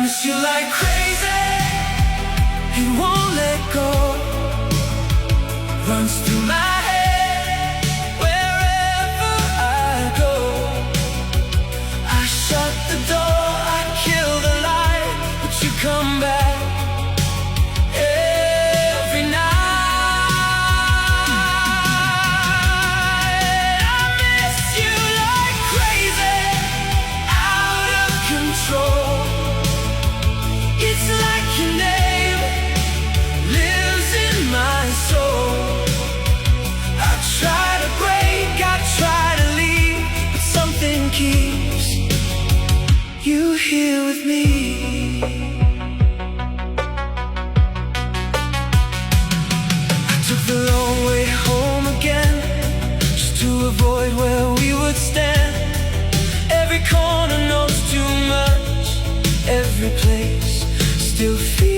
miss you like crazy. It won't let go. Runs through my head wherever I go. I shut the door, I kill the light, but you come back every night. I miss you like crazy, out of control. It's like your name lives in my soul. I try to break, I try to leave, but something keeps you here with me. I took the long way home again, just to avoid where we would stand. Every corner knows too much, every place still feels